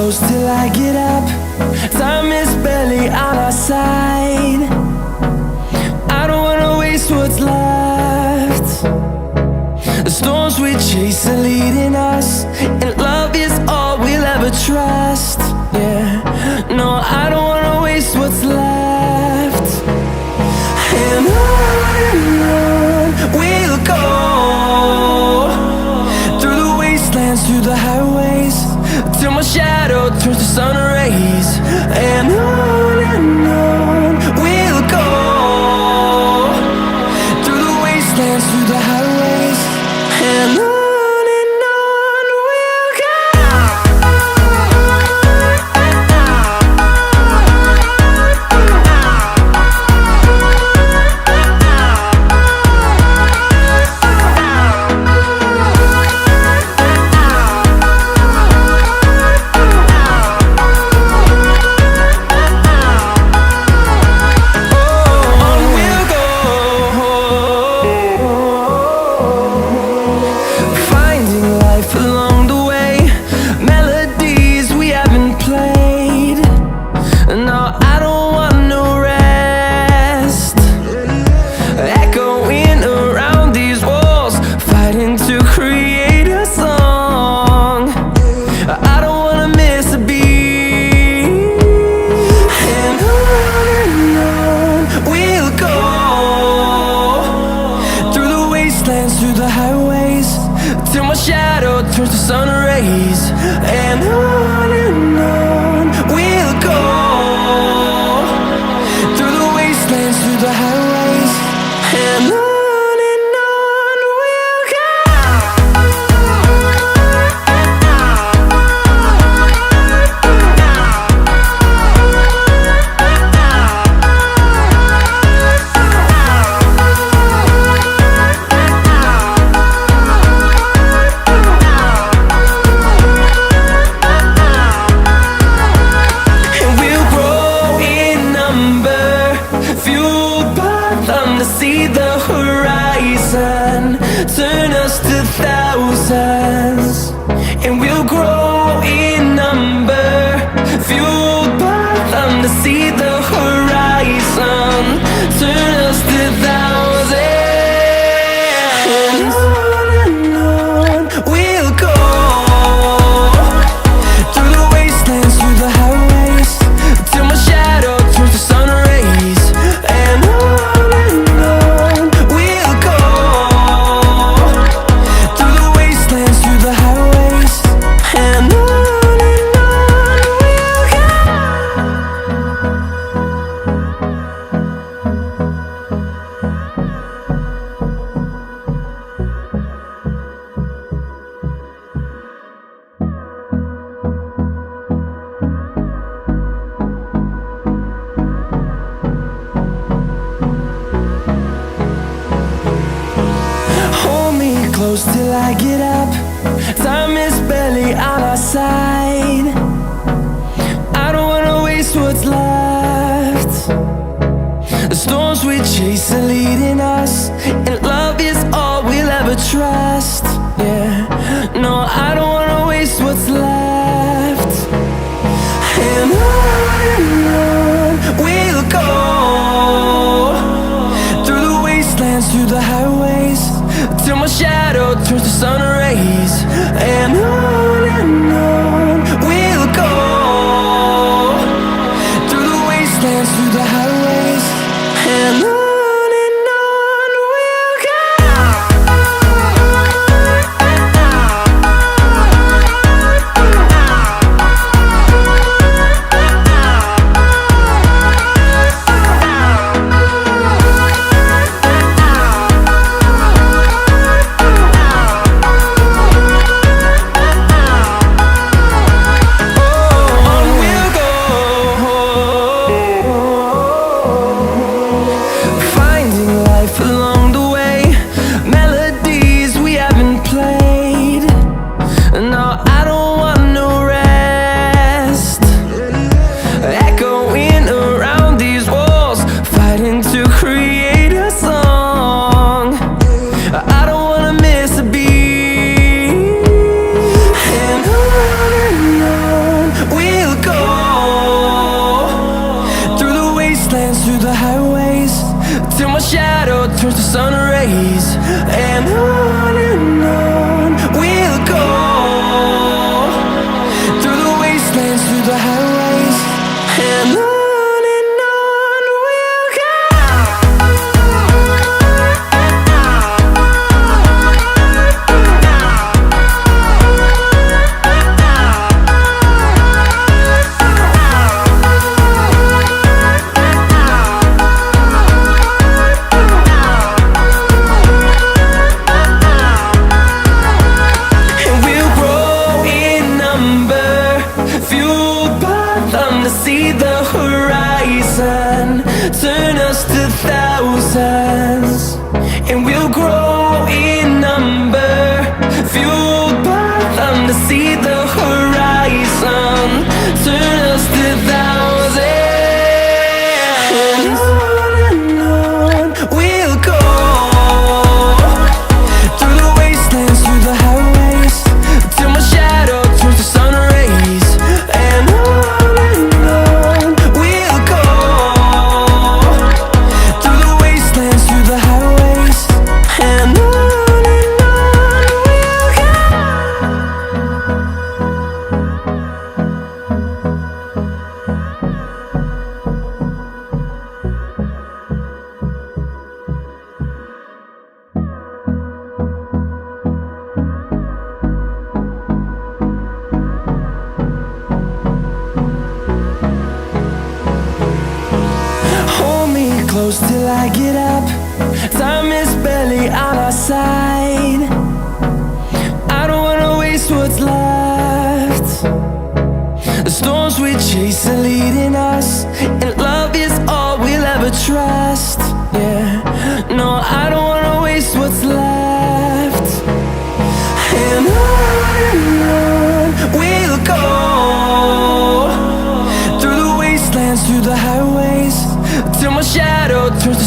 close till I get up. Time is barely on our side. I don't wanna waste what's left. The storms we chase are leading us, and love is all we'll ever trust. Yeah, no, I don't wanna waste what's left. And on we'll go, through the wastelands, through the highways, till my shadow turns to sun rays. And on we'll go, through the wastelands, through the highways, and on we'll go. Through the highways, till my shadow turns to sun rays. And on we'll go, through the wastelands, through the highways, and on we'll go. See the horizon turn us to thousands, and we'll grow in number, fueled by them to see the horizon turn us to thousands. And on we'll go, through the wastelands, through the highways, till my shadow turns to sun rays. And close till I get up. Time is barely on our side. I don't wanna waste what's left. The storms we chase are leading us, and love is all we'll ever trust. Yeah, no, I don't wanna waste what's left. And on we'll go, through the wastelands, through the highways, till my shadow turns to sun rays. And on we'll go, through the wastelands, through the highways, and on we'll go. On we'll go, wastelands, through the highways, till my shadow turns to sun rays. And on we'll go, through the wastelands, through the highways, and on. See the horizon turn us to thousands, and we'll grow in number, fueled by them to see the horizon turn us to thousands. And on we'll go, through the wastelands, through the highways, till my shadow turns to sun rays. And close till I get up. Time is barely on our side. I don't wanna waste what's left. The storms we chase are leading us, and love is all we'll ever trust. Yeah, no, I don't wanna waste what's left. And on we'll go, through the wastelands, through the highways, till my shadow turns to